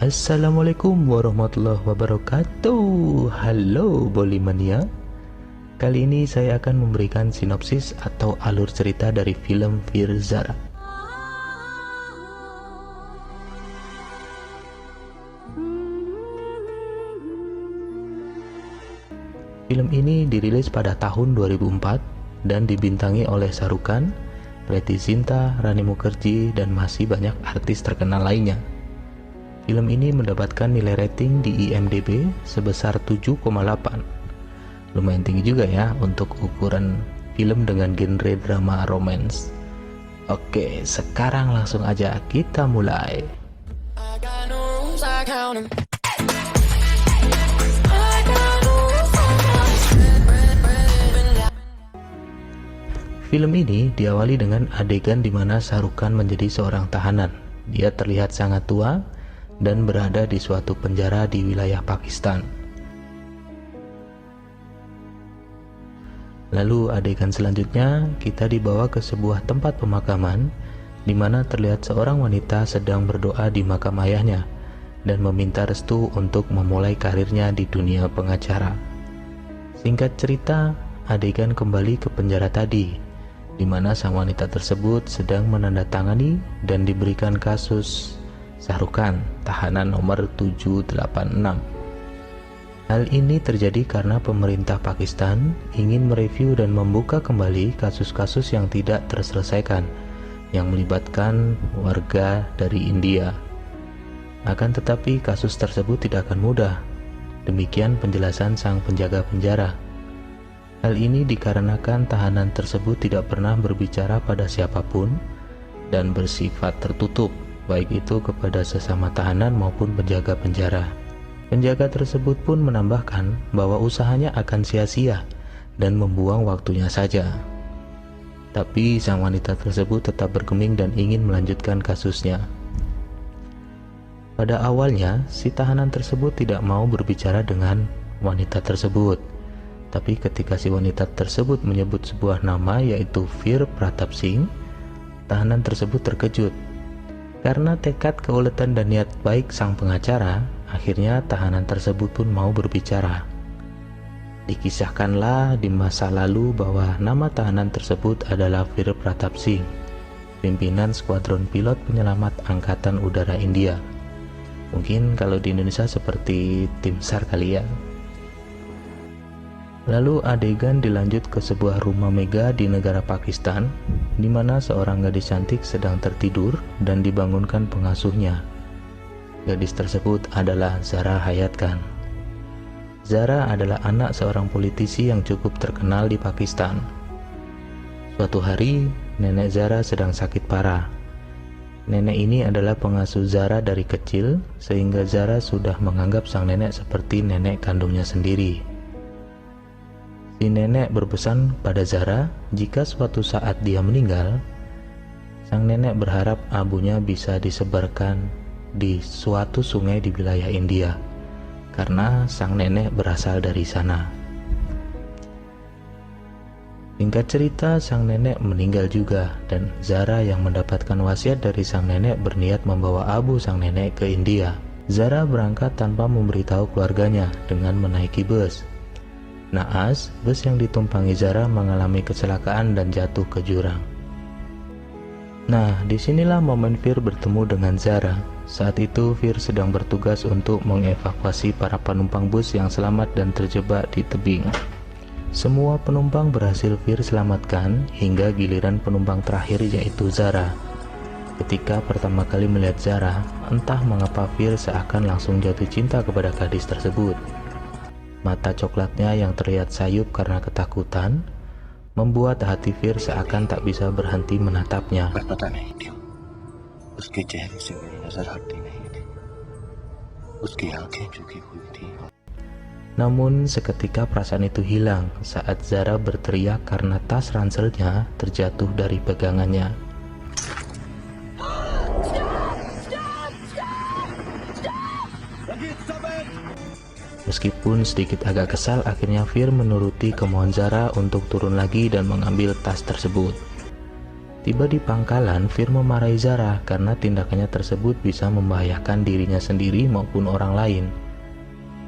Assalamualaikum warahmatullahi wabarakatuh. Halo Bolimania. Kali ini saya akan memberikan sinopsis atau alur cerita dari film Fear Zara. Film ini dirilis pada tahun 2004 dan dibintangi oleh Shah Rukh Khan, Preity Zinta, Rani Mukherjee, dan masih banyak artis terkenal lainnya. Film ini mendapatkan nilai rating di IMDb sebesar 7,8. Lumayan tinggi juga ya untuk ukuran film dengan genre drama romance. Oke, sekarang langsung aja kita mulai. Film ini diawali dengan adegan di mana Shah Rukh Khan menjadi seorang tahanan. Dia terlihat sangat tua dan berada di suatu penjara di wilayah Pakistan. Lalu adegan selanjutnya kita dibawa ke sebuah tempat pemakaman di mana terlihat seorang wanita sedang berdoa di makam ayahnya dan meminta restu untuk memulai karirnya di dunia pengacara. Singkat cerita, adegan kembali ke penjara tadi, di mana sang wanita tersebut sedang menandatangani dan diberikan kasus Shah Rukh Khan, tahanan nomor 786. Hal ini terjadi karena pemerintah Pakistan ingin mereview dan membuka kembali kasus-kasus yang tidak terselesaikan yang melibatkan warga dari India. Akan tetapi kasus tersebut tidak akan mudah. Demikian penjelasan sang penjaga penjara. Hal ini dikarenakan tahanan tersebut tidak pernah berbicara pada siapapun dan bersifat tertutup, baik itu kepada sesama tahanan maupun penjaga penjara. Penjaga tersebut pun menambahkan bahwa usahanya akan sia-sia dan membuang waktunya saja. Tapi sang wanita tersebut tetap bergeming dan ingin melanjutkan kasusnya. Pada awalnya, si tahanan tersebut tidak mau berbicara dengan wanita tersebut. Tapi ketika si wanita tersebut menyebut sebuah nama yaitu Veer Pratap Singh, tahanan tersebut terkejut. Karena tekad, keuletan, dan niat baik sang pengacara, akhirnya tahanan tersebut pun mau berbicara. Dikisahkanlah di masa lalu bahwa nama tahanan tersebut adalah Veer Pratap Singh, pimpinan skuadron pilot penyelamat Angkatan Udara India. Mungkin kalau di Indonesia seperti tim SAR kali ya. Lalu adegan dilanjut ke sebuah rumah mega di negara Pakistan, di mana seorang gadis cantik sedang tertidur dan dibangunkan pengasuhnya. Gadis tersebut adalah Zara Hayat Khan. Zara adalah anak seorang politisi yang cukup terkenal di Pakistan. Suatu hari, nenek Zara sedang sakit parah. Nenek ini adalah pengasuh Zara dari kecil, sehingga Zara sudah menganggap sang nenek seperti nenek kandungnya sendiri. Si nenek berpesan pada Zara, jika suatu saat dia meninggal, sang nenek berharap abunya bisa disebarkan di suatu sungai di wilayah India, karena sang nenek berasal dari sana. Singkat cerita, sang nenek meninggal juga, dan Zara yang mendapatkan wasiat dari sang nenek berniat membawa abu sang nenek ke India. Zara berangkat tanpa memberitahu keluarganya dengan menaiki bus. Naas, bus yang ditumpangi Zara mengalami kecelakaan dan jatuh ke jurang. Nah, disinilah momen Veer bertemu dengan Zara. Saat itu Veer sedang bertugas untuk mengevakuasi para penumpang bus yang selamat dan terjebak di tebing. Semua penumpang berhasil Veer selamatkan hingga giliran penumpang terakhir yaitu Zara. Ketika pertama kali melihat Zara, entah mengapa Veer seakan langsung jatuh cinta kepada gadis tersebut. Mata coklatnya yang terlihat sayup karena ketakutan membuat hati Veer seakan tak bisa berhenti menatapnya. Namun seketika perasaan itu hilang saat Zara berteriak karena tas ranselnya terjatuh dari pegangannya. Meskipun sedikit agak kesal, akhirnya Veer menuruti kemauan Zara untuk turun lagi dan mengambil tas tersebut. Tiba di pangkalan, Fir memarahi Zara karena tindakannya tersebut bisa membahayakan dirinya sendiri maupun orang lain.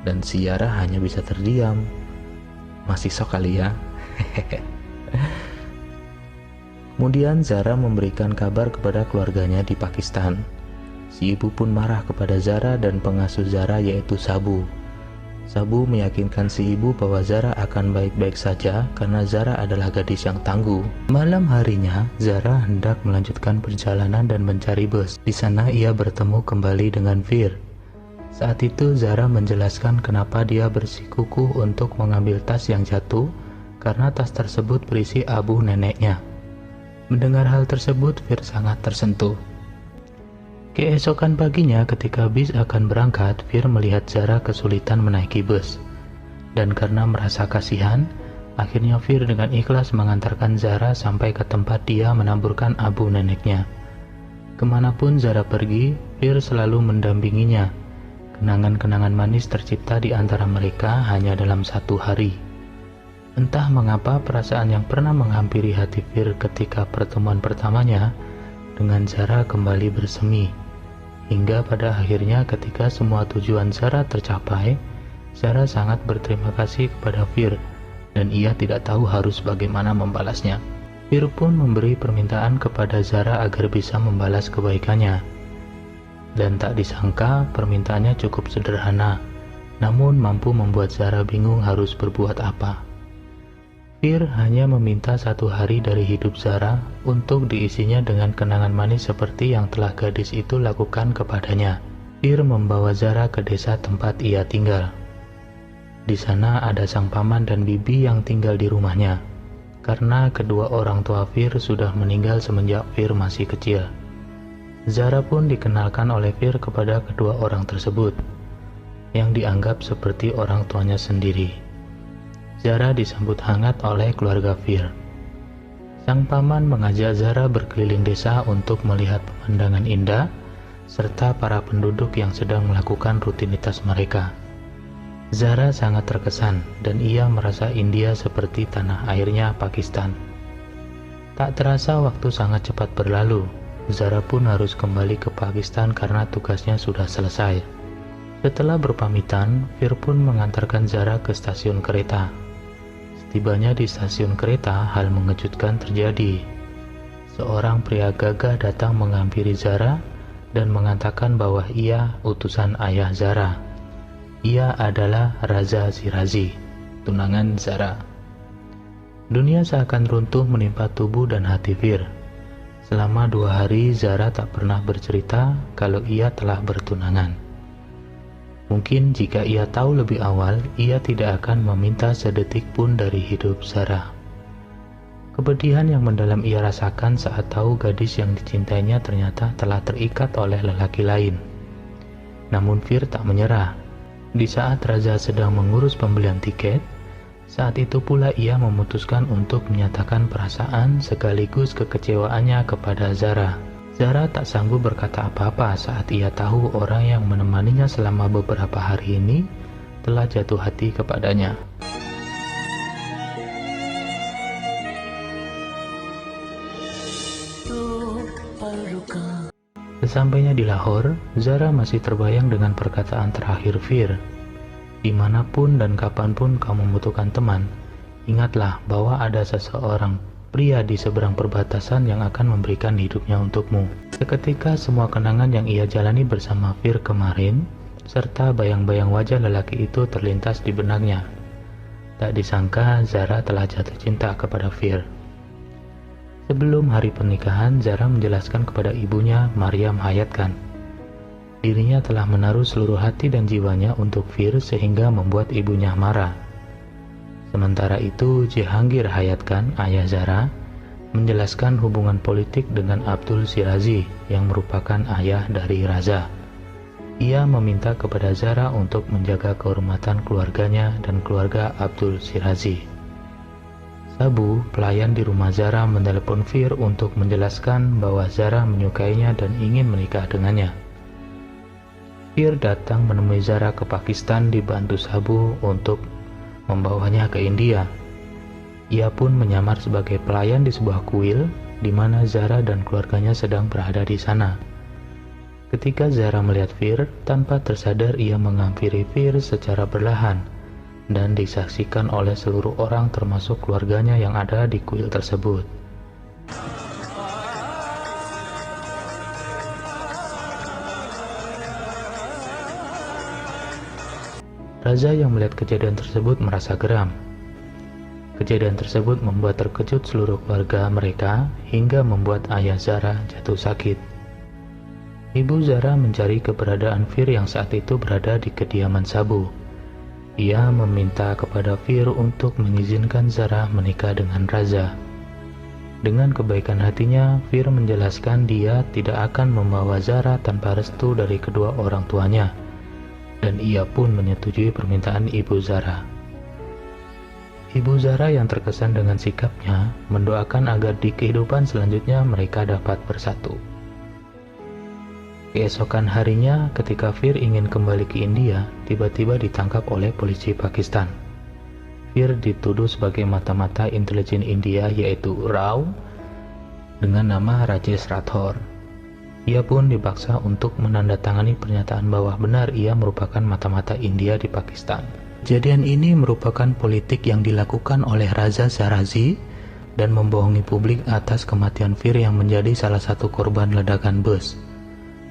Dan si Zara hanya bisa terdiam. Masih sok kali ya. Kemudian Zara memberikan kabar kepada keluarganya di Pakistan. Si ibu pun marah kepada Zara dan pengasuh Zara yaitu Sabu. Sabu meyakinkan si ibu bahwa Zara akan baik-baik saja karena Zara adalah gadis yang tangguh. Malam harinya, Zara hendak melanjutkan perjalanan dan mencari bus. Di sana ia bertemu kembali dengan Fir. Saat itu Zara menjelaskan kenapa dia bersikukuh untuk mengambil tas yang jatuh karena tas tersebut berisi abu neneknya. Mendengar hal tersebut, Fir sangat tersentuh. Keesokan paginya ketika bis akan berangkat, Fir melihat Zara kesulitan menaiki bus. Dan karena merasa kasihan, akhirnya Fir dengan ikhlas mengantarkan Zara sampai ke tempat dia menaburkan abu neneknya. Kemanapun Zara pergi, Fir selalu mendampinginya. Kenangan-kenangan manis tercipta di antara mereka hanya dalam 1 hari. Entah mengapa perasaan yang pernah menghampiri hati Fir ketika pertemuan pertamanya dengan Zara kembali bersemi. Hingga pada akhirnya ketika semua tujuan Zara tercapai, Zara sangat berterima kasih kepada Fir dan ia tidak tahu harus bagaimana membalasnya. Fir pun memberi permintaan kepada Zara agar bisa membalas kebaikannya. Dan tak disangka permintaannya cukup sederhana, namun mampu membuat Zara bingung harus berbuat apa. Fir hanya meminta 1 hari dari hidup Zara untuk diisinya dengan kenangan manis seperti yang telah gadis itu lakukan kepadanya. Fir membawa Zara ke desa tempat ia tinggal. Di sana ada sang paman dan bibi yang tinggal di rumahnya, karena kedua orang tua Fir sudah meninggal semenjak Fir masih kecil. Zara pun dikenalkan oleh Fir kepada kedua orang tersebut, yang dianggap seperti orang tuanya sendiri. Zara disambut hangat oleh keluarga Fir. Sang paman mengajak Zara berkeliling desa untuk melihat pemandangan indah, serta para penduduk yang sedang melakukan rutinitas mereka. Zara sangat terkesan dan ia merasa India seperti tanah airnya Pakistan. Tak terasa waktu sangat cepat berlalu. Zara pun harus kembali ke Pakistan karena tugasnya sudah selesai. Setelah berpamitan, Fir pun mengantarkan Zara ke stasiun kereta. Setibanya di stasiun kereta, hal mengejutkan terjadi. Seorang pria gagah datang menghampiri Zara dan mengatakan bahwa ia utusan ayah Zara. Ia adalah Raza Shirazi, tunangan Zara. Dunia seakan runtuh menimpa tubuh dan hati Fir. Selama 2 hari Zara tak pernah bercerita kalau ia telah bertunangan. Mungkin jika ia tahu lebih awal, ia tidak akan meminta sedetik pun dari hidup Zara. Kepedihan yang mendalam ia rasakan saat tahu gadis yang dicintainya ternyata telah terikat oleh lelaki lain. Namun Fir tak menyerah. Di saat Raza sedang mengurus pembelian tiket, saat itu pula ia memutuskan untuk menyatakan perasaan sekaligus kekecewaannya kepada Zara. Zara tak sanggup berkata apa-apa saat ia tahu orang yang menemaninya selama beberapa hari ini telah jatuh hati kepadanya. Sesampainya di Lahore, Zara masih terbayang dengan perkataan terakhir Fir. Dimanapun dan kapanpun kau membutuhkan teman, ingatlah bahwa ada seseorang pria di seberang perbatasan yang akan memberikan hidupnya untukmu. Seketika semua kenangan yang ia jalani bersama Fir kemarin, serta bayang-bayang wajah lelaki itu terlintas di benaknya. Tak disangka Zara telah jatuh cinta kepada Fir. Sebelum hari pernikahan, Zara menjelaskan kepada ibunya, Maryam Hayat Khan. Dirinya telah menaruh seluruh hati dan jiwanya untuk Fir sehingga membuat ibunya marah. Sementara itu, Jehangir Hayat Khan, ayah Zara, menjelaskan hubungan politik dengan Abdul Shirazi yang merupakan ayah dari Raza. Ia meminta kepada Zara untuk menjaga kehormatan keluarganya dan keluarga Abdul Shirazi. Sabu, pelayan di rumah Zara, menelepon Fir untuk menjelaskan bahwa Zara menyukainya dan ingin menikah dengannya. Fir datang menemui Zara ke Pakistan dibantu Sabu untuk membawanya ke India. Ia pun menyamar sebagai pelayan di sebuah kuil di mana Zara dan keluarganya sedang berada di sana. Ketika Zara melihat Fir, tanpa tersadar ia menghampiri Fir secara perlahan dan disaksikan oleh seluruh orang termasuk keluarganya yang ada di kuil tersebut. Raja yang melihat kejadian tersebut merasa geram. Kejadian tersebut membuat terkejut seluruh keluarga mereka hingga membuat ayah Zara jatuh sakit. Ibu Zara mencari keberadaan Fir yang saat itu berada di kediaman Sabu. Ia meminta kepada Fir untuk mengizinkan Zara menikah dengan Raja. Dengan kebaikan hatinya, Fir menjelaskan dia tidak akan membawa Zara tanpa restu dari kedua orang tuanya. Dan ia pun menyetujui permintaan Ibu Zara. Ibu Zara yang terkesan dengan sikapnya mendoakan agar di kehidupan selanjutnya mereka dapat bersatu. Keesokan harinya, ketika Fir ingin kembali ke India, tiba-tiba ditangkap oleh polisi Pakistan. Fir dituduh sebagai mata-mata intelijen India yaitu Rao dengan nama Rajesh Rathore. Ia pun dipaksa untuk menandatangani pernyataan bahwa benar ia merupakan mata-mata India di Pakistan. Kejadian ini merupakan politik yang dilakukan oleh Raja Shirazi dan membohongi publik atas kematian Fir yang menjadi salah satu korban ledakan bus.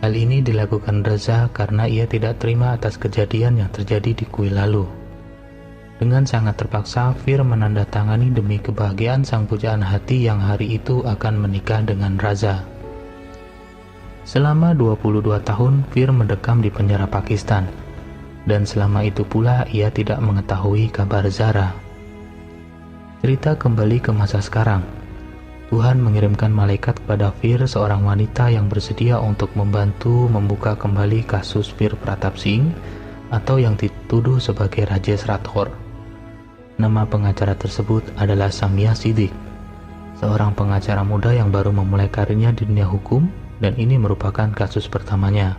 Hal ini dilakukan Raja karena ia tidak terima atas kejadian yang terjadi di kuil lalu. Dengan sangat terpaksa, Fir menandatangani demi kebahagiaan sang pujaan hati yang hari itu akan menikah dengan Raja. Selama 22 tahun, Fir mendekam di penjara Pakistan, dan selama itu pula ia tidak mengetahui kabar Zara. Cerita kembali ke masa sekarang. Tuhan mengirimkan malaikat kepada Fir, seorang wanita yang bersedia untuk membantu membuka kembali kasus Fir Pratap Singh atau yang dituduh sebagai Rajesh Rathore. Nama pengacara tersebut adalah Samia Siddiq, seorang pengacara muda yang baru memulai karirnya di dunia hukum, dan ini merupakan kasus pertamanya.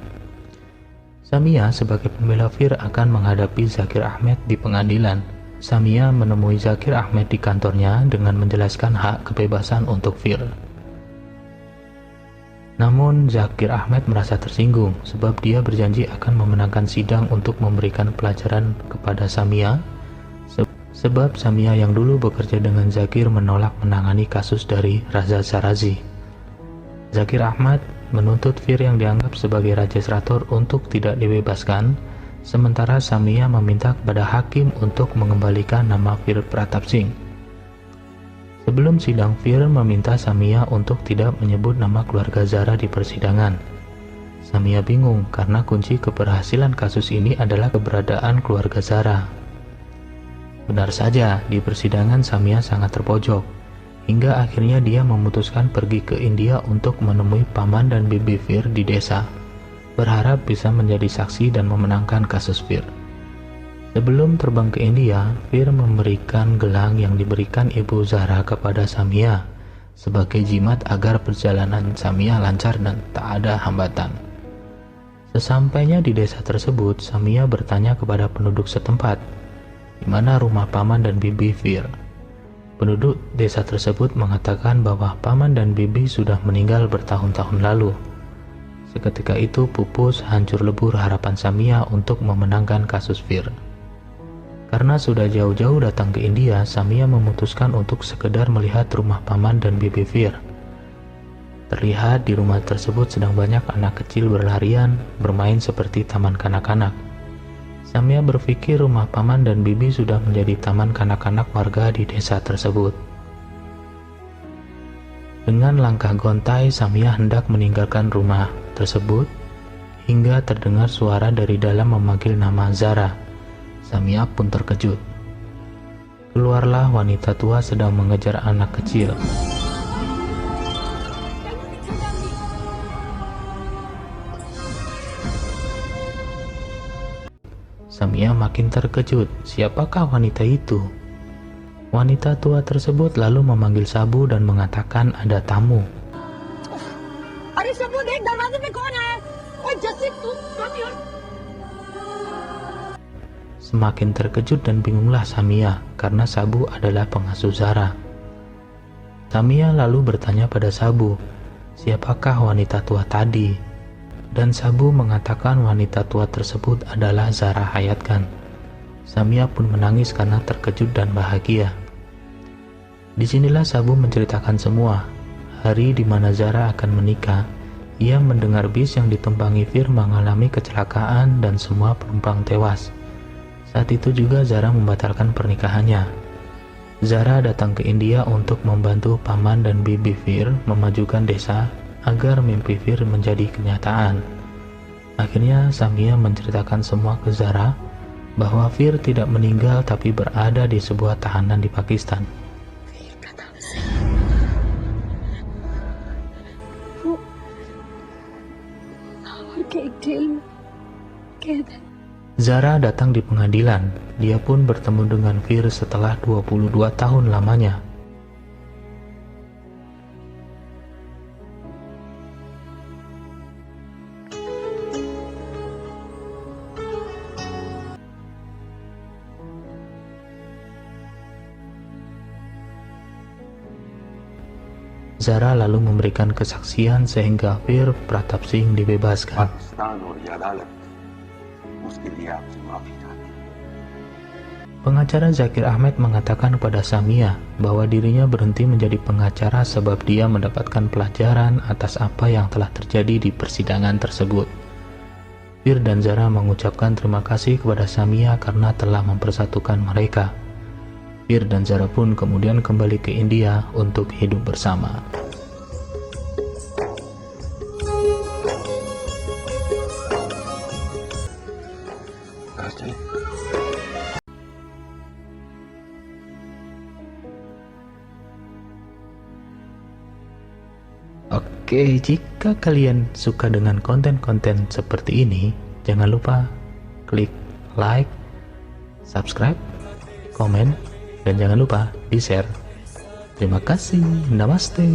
Samia sebagai pembela Fir akan menghadapi Zakir Ahmed di pengadilan. Samia menemui Zakir Ahmed di kantornya dengan menjelaskan hak kebebasan untuk Fir. Namun Zakir Ahmed merasa tersinggung sebab dia berjanji akan memenangkan sidang untuk memberikan pelajaran kepada Samia, sebab Samia yang dulu bekerja dengan Zakir menolak menangani kasus dari Raja Shirazi. Zakir Ahmad menuntut Fir yang dianggap sebagai Rajesh Rathore untuk tidak dibebaskan, sementara Samia meminta kepada hakim untuk mengembalikan nama Fir Pratap Singh. Sebelum sidang, Fir meminta Samia untuk tidak menyebut nama keluarga Zara di persidangan. Samia bingung karena kunci keberhasilan kasus ini adalah keberadaan keluarga Zara. Benar saja, di persidangan Samia sangat terpojok. Hingga akhirnya dia memutuskan pergi ke India untuk menemui paman dan bibi Fir di desa, berharap bisa menjadi saksi dan memenangkan kasus Fir. Sebelum terbang ke India, Fir memberikan gelang yang diberikan Ibu Zara kepada Samia sebagai jimat agar perjalanan Samia lancar dan tak ada hambatan. Sesampainya di desa tersebut, Samia bertanya kepada penduduk setempat, di mana rumah paman dan bibi Fir. Penduduk desa tersebut mengatakan bahwa paman dan bibi sudah meninggal bertahun-tahun lalu. Seketika itu pupus hancur lebur harapan Samia untuk memenangkan kasus Fir. Karena sudah jauh-jauh datang ke India, Samia memutuskan untuk sekedar melihat rumah paman dan bibi Fir. Terlihat di rumah tersebut sedang banyak anak kecil berlarian, bermain seperti taman kanak-kanak. Samia berpikir rumah paman dan bibi sudah menjadi taman kanak-kanak warga di desa tersebut. Dengan langkah gontai, Samia hendak meninggalkan rumah tersebut hingga terdengar suara dari dalam memanggil nama Zara. Samia pun terkejut. Keluarlah wanita tua sedang mengejar anak kecil. Samia makin terkejut. Siapakah wanita itu? Wanita tua tersebut lalu memanggil Sabu dan mengatakan ada tamu. अरे सबू देख दरवाजे पे कौन है? ओए जस्सी तू come here. Semakin terkejut dan bingunglah Samia karena Sabu adalah pengasuh Zara. Samia lalu bertanya pada Sabu, siapakah wanita tua tadi? Dan Sabu mengatakan wanita tua tersebut adalah Zara Hayat Khan. Samia pun menangis karena terkejut dan bahagia. Disinilah Sabu menceritakan semua. Hari di mana Zara akan menikah, ia mendengar bis yang ditumpangi Fir mengalami kecelakaan dan semua penumpang tewas. Saat itu juga Zara membatalkan pernikahannya. Zara datang ke India untuk membantu paman dan bibi Fir memajukan desa agar mimpi Fir menjadi kenyataan. Akhirnya Samia menceritakan semua ke Zara bahwa Fir tidak meninggal tapi berada di sebuah tahanan di Pakistan. Zara datang di pengadilan. Dia pun bertemu dengan Fir setelah 22 tahun lamanya. Zara lalu memberikan kesaksian sehingga Fir Pratap Singh dibebaskan. Pengacara Zakir Ahmed mengatakan kepada Samia bahwa dirinya berhenti menjadi pengacara sebab dia mendapatkan pelajaran atas apa yang telah terjadi di persidangan tersebut. Fir dan Zara mengucapkan terima kasih kepada Samia karena telah mempersatukan mereka. Fir dan Zara pun kemudian kembali ke India untuk hidup bersama. Oke, jika kalian suka dengan konten-konten seperti ini, jangan lupa klik like, subscribe, komen, dan jangan lupa di-share. Terima kasih. Namaste.